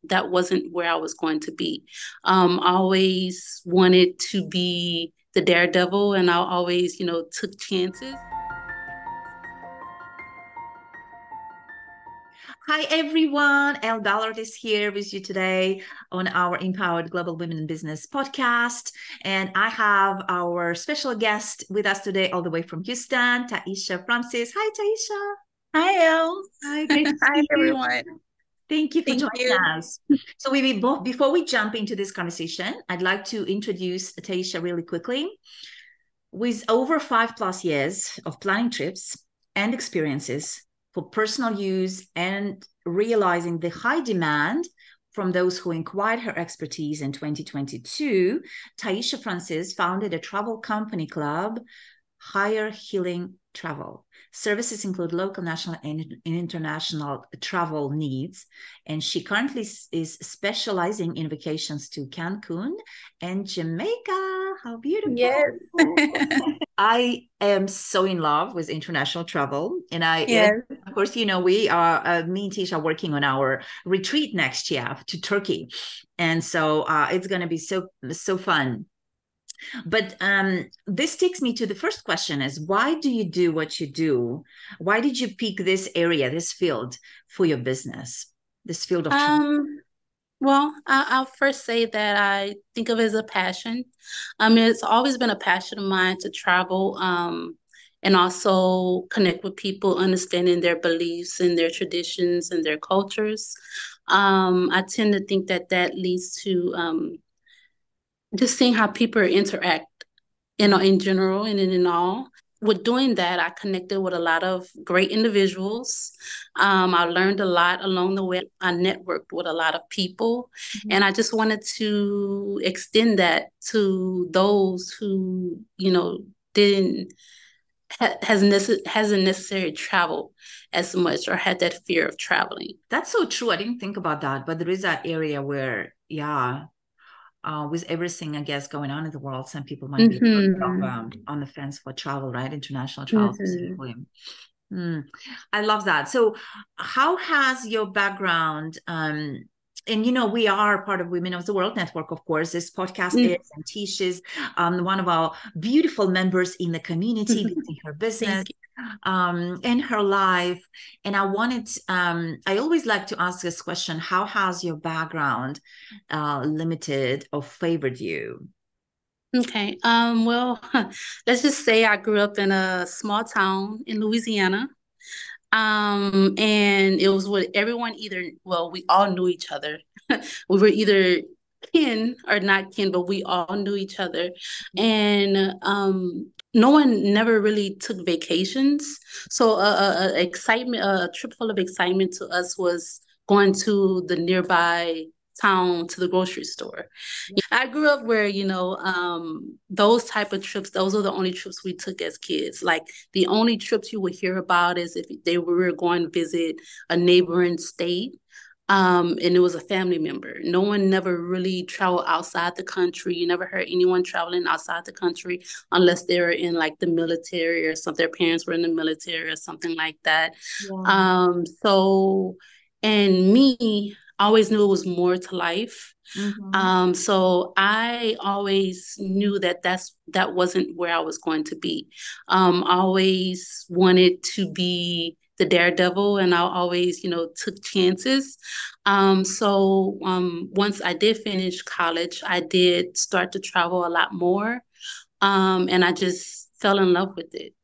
that wasn't where I was going to be. I always wanted to be the daredevil, and I always, took chances. Hi everyone, Elle Ballard is here with you today on our Empowered Global Women in Business podcast. And I have our special guest with us today, all the way from Houston, Tiesha Francis. Hi, Tiesha. Hi, Elle. Hi, great to Hi, see you. everyone. Thank you for Thank joining you. us. So we both, before we jump into this conversation, I'd like to introduce Tiesha really quickly. With over 5+ years of planning trips and experiences for personal use and realizing the high demand from those who inquired her expertise in 2022, Tiesha Francis founded a travel company club, Higher Healing Travel. Services include local, national, and international travel needs. And she currently is specializing in vacations to Cancun and Jamaica. How beautiful. Yes. I am so in love with international travel. Yes. Of course, we are, me and Tish are working on our retreat next year to Turkey. And so it's going to be so fun. But this takes me to the first question is, why do you do what you do? Why did you pick this area, this field for your business, this field of travel? Um, well, I'll first say that I think of it as a passion. It's always been a passion of mine to travel, and also connect with people, understanding their beliefs and their traditions and their cultures. I tend to think that that leads to just seeing how people interact, in general and in all. With doing that, I connected with a lot of great individuals. I learned a lot along the way. I networked with a lot of people, Mhm. and I just wanted to extend that to those who, didn't hasn't necessarily traveled as much or had that fear of traveling. That's so true. I didn't think about that, but there is that area where, yeah, with everything, I guess, going on in the world, some people might be a little bit Mm-hmm. on the fence for travel, right? International travel Mm-hmm. specifically. I love that. So, how has your background? And we are part of Women of the World Network, of course. This podcast is, and Tisha's one of our beautiful members in the community, building her Thank business you. in her life. And I always like to ask this question: how has your background limited or favored you? Okay. Well, let's just say I grew up in a small town in Louisiana. And it was with everyone either, well, we all knew each other. We were either kin or not kin, but we all knew each other. And no one never really took vacations. So excitement, a trip full of excitement to us was going to the nearby town to the grocery store. I grew up where, those type of trips, those are the only trips we took as kids. Like the only trips you would hear about is if they were going to visit a neighboring state. And it was a family member. No one never really traveled outside the country. You never heard anyone traveling outside the country unless they were in like the military or something. Their parents were in the military or something like that. Yeah. So, and me, I always knew it was more to life. Mhm. So I always knew that that wasn't where I was going to be. I always wanted to be the daredevil, and I always, took chances. So once I did finish college, I did start to travel a lot more, and I just fell in love with it.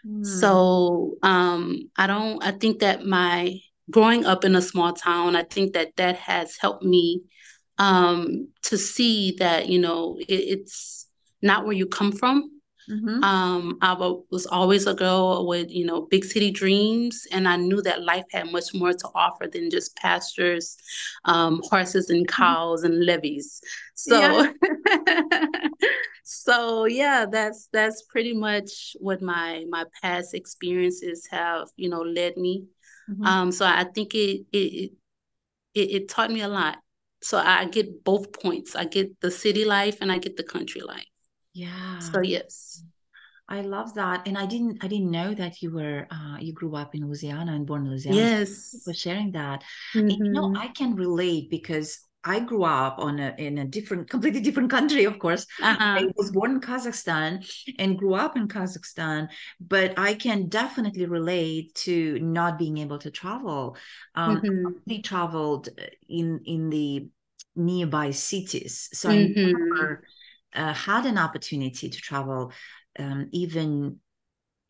Mm. So I think that my growing up in a small town, I think that that has helped me to see that, it's not where you come from. Mhm. Was always a girl with, big city dreams, and I knew that life had much more to offer than just pastures, horses and cows and levees. Yeah. So, so yeah, that's pretty much what my past experiences have, led me. Mhm. So I think it taught me a lot. So I get both points. I get the city life and I get the country life. Yeah. So yes. I love that. And I didn't know that you grew up in Louisiana and born in Louisiana. So thank you for Yes. sharing that. And Mm-hmm. I can relate because I grew up in a completely different country, of course. I Uh-huh. was born in Kazakhstan and grew up in Kazakhstan, but I can definitely relate to not being able to travel. I Mm-hmm. only traveled in the nearby cities. So I Mm-hmm. never had an opportunity to travel even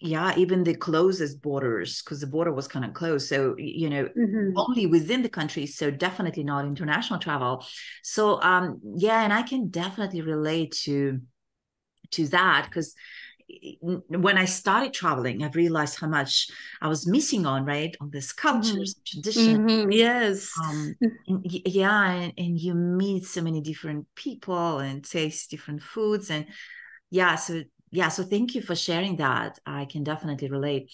even the closest borders, because the border was kind of close, so Mm-hmm. only within the country, so definitely not international travel. So and I can definitely relate to that, because when I started traveling, I've realized how much I was missing on, right, on this Mm-hmm. cultures, tradition. Mm-hmm. Yes. um and you meet so many different people and taste different foods, and so thank you for sharing that. I can definitely relate.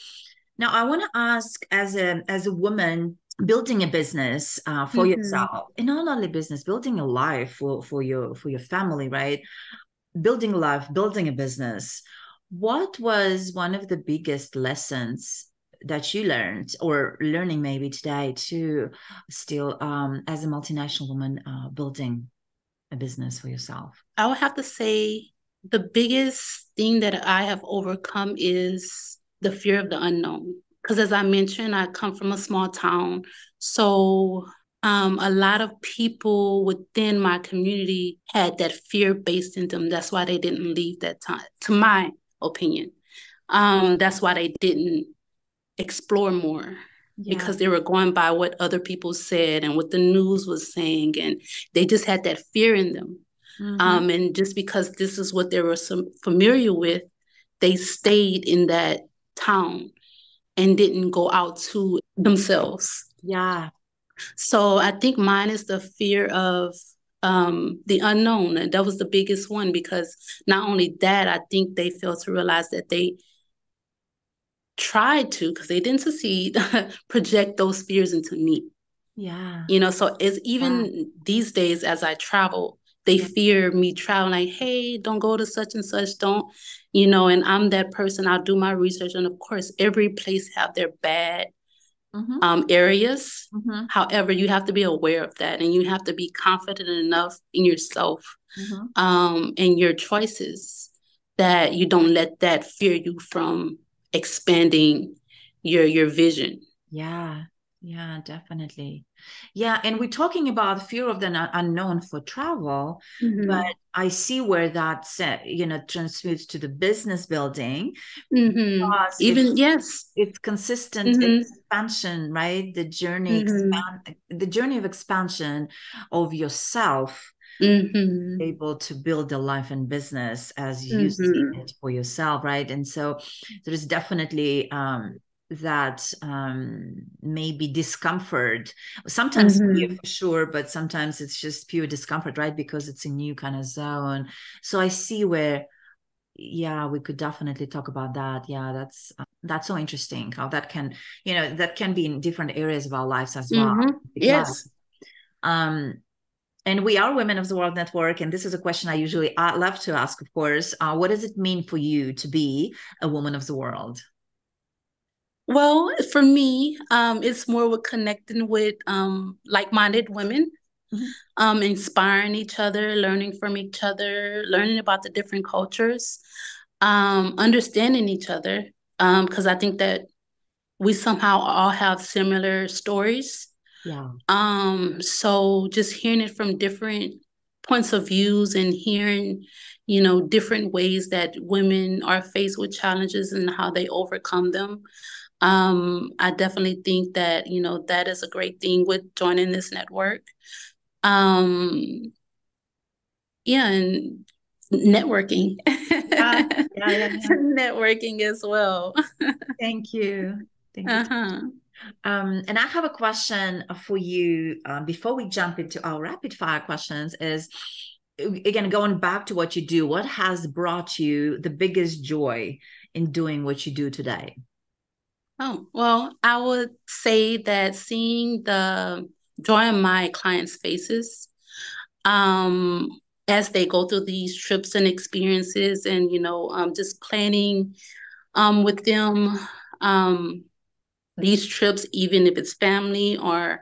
Now, I want to ask, as a woman building a business for Mm-hmm. yourself, and not only business, building a life for your family, right? Building a life, building a business. What was one of the biggest lessons that you learned, or learning maybe today too, still as a multinational woman building a business for yourself? I would have to say the biggest thing that I have overcome is the fear of the unknown. Because as I mentioned, I come from a small town. So a lot of people within my community had that fear based in them. That's why they didn't leave that time, to my opinion. That's why they didn't explore more Yeah. because they were going by what other people said and what the news was saying. And they just had that fear in them. Mm-hmm. And just because this is what they were familiar with, they stayed in that town and didn't go out to themselves. Yeah. So I think mine is the fear of the unknown. And that was the biggest one because not only that, I think they failed to realize that they tried to, because they didn't succeed, project those fears into me. Yeah. So it's Yeah. even these days as I travel, they Yeah. fear me traveling, like, hey, don't go to such and such, don't, and I'm that person. I'll do my research. And of course, every place have their bad Mm-hmm. areas. Mm-hmm. However, you have to be aware of that and you have to be confident enough in yourself Mm-hmm. and your choices that you don't let that fear you from expanding your vision. Yeah. Yeah, definitely. Yeah, and we're talking about fear of the unknown for travel, but Mm-hmm. I see where that transmutes to the business building, Mm-hmm. because Even yes. it's consistent Mm-hmm. expansion, right? Mm-hmm. The journey of expansion of yourself, Mm-hmm. able to build a life and business as you see Mm-hmm. it for yourself, right? And so there is definitely that maybe discomfort, sometimes fear Mm-hmm. for sure, but sometimes it's just pure discomfort, right? Because it's a new kind of zone. So I see where, yeah, we could definitely talk about that. Yeah, that's so interesting how that can, that can be in different areas of our lives as well. Mm-hmm. Life. Yes. Um, and we are Women of the World Network. And this is a question I usually love to ask, of course. What does it mean for you to be a woman of the world? Well, for me, it's more with connecting with like-minded women, Mm-hmm. inspiring each other, learning from each other, learning about the different cultures, understanding each other. Because I think that we somehow all have similar stories. Yeah. So just hearing it from different points of views and hearing, different ways that women are faced with challenges and how they overcome them. I definitely think that, that is a great thing with joining this network. Um, yeah, and networking. Yeah. Yeah. Yeah. Yeah. Networking as well. Thank you. Thank you. Uh-huh. And I have a question for you before we jump into our rapid fire questions is, again, going back to what you do, what has brought you the biggest joy in doing what you do today? Oh, well, I would say that seeing the joy in my clients' faces, um, as they go through these trips and experiences, and just planning with them these trips, even if it's family or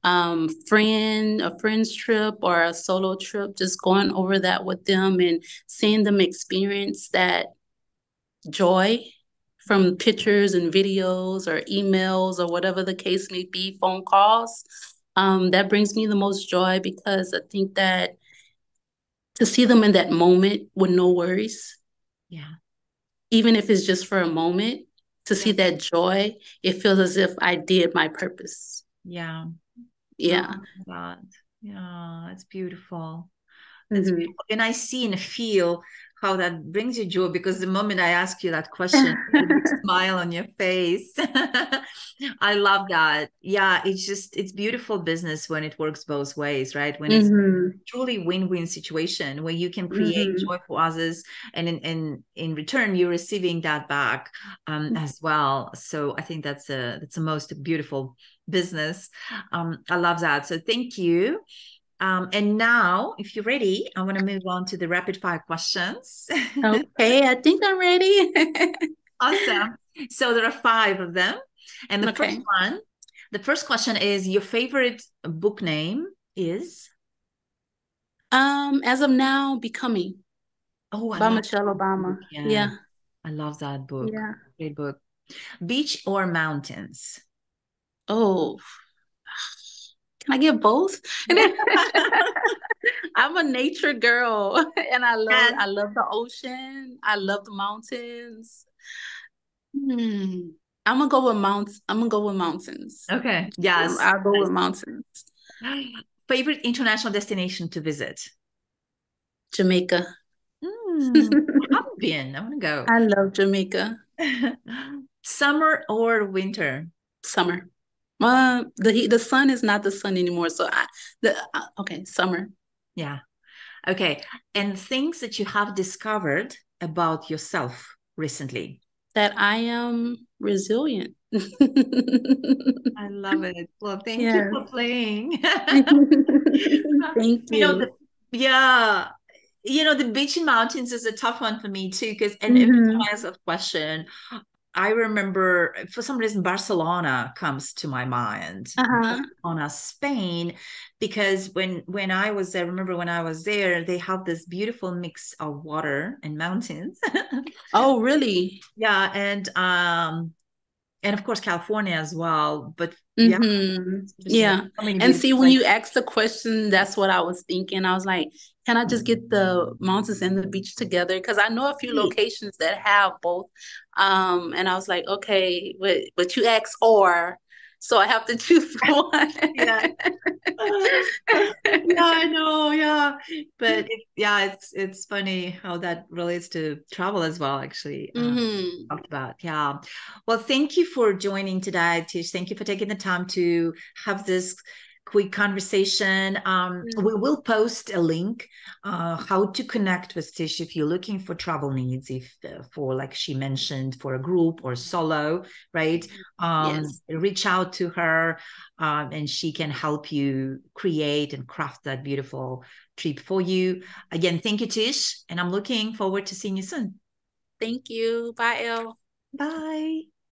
a friend's trip or a solo trip, just going over that with them and seeing them experience that joy from pictures and videos or emails or whatever the case may be, phone calls. That brings me the most joy, because I think that to see them in that moment with no worries, Yeah. even if it's just for a moment, to Yeah. see that joy, it feels as if I did my purpose. Yeah. Yeah. Oh, God. Yeah, it's beautiful. That's Mm-hmm. beautiful. And I see and feel how that brings you joy, because the moment I ask you that question, there's a big smile on your face. I love that. Yeah, it's beautiful business when it works both ways, right? When it's Mm-hmm. truly win-win situation where you can create Mm-hmm. joy for others, and in return you're receiving that back as well. So I think that's the most beautiful business. I love that. So thank you. And now, if you're ready, I want to move on to the rapid fire questions. Okay, I think I'm ready. Awesome. So there are five of them. And Okay. the first question is, your favorite book name is? As of now, Becoming Oh, I by love Michelle that book. Obama. Yeah, Yeah. I love that book. Yeah. Great book. Beach or mountains? Oh, can I get both? I'm a nature girl and Yes. I love the ocean. I love the mountains. Hmm. I'm gonna go with mountains. Okay. Yes. I'll go Nice. with mountains. Favorite international destination to visit? Jamaica. I haven't been. I want to I love Jamaica. go. Summer or winter? Summer. The sun is not the sun anymore. So okay, summer. Yeah. Okay. And things that you have discovered about yourself recently. That I am resilient. I love it. Well, thank you Yes. for playing. Thank You know, you. yeah, the beach and mountains is a tough one for me too, because and every time Hmm. I ask a question, I remember for some reason Barcelona comes to my mind. Uh-huh. Barcelona, Spain, because when I was there, remember when I was there, they have this beautiful mix of water and mountains. Oh, really? Yeah, and of course California as well. But yeah, Mm-hmm. it's interesting. Yeah. So many And beautiful see, when places. you asked the question, that's what I was thinking. I was like, can I just get the mountains and the beach together? Because I know a few locations that have both. And I was like, okay, but you asked or, so I have to choose one. Yeah. Yeah, I know. Yeah, but it's funny how that relates to travel as well. Actually, Mm-hmm. talked about. Yeah. Well, thank you for joining today, Tish. Thank you for taking the time to have this quick conversation. We will post a link how to connect with Tish if you're looking for travel needs, if for like she mentioned, for a group or solo, right? Yes. Reach out to her, and she can help you create and craft that beautiful trip for you. Again, thank you, Tish, and I'm looking forward to seeing you soon. Thank you. Bye, Elle. Bye.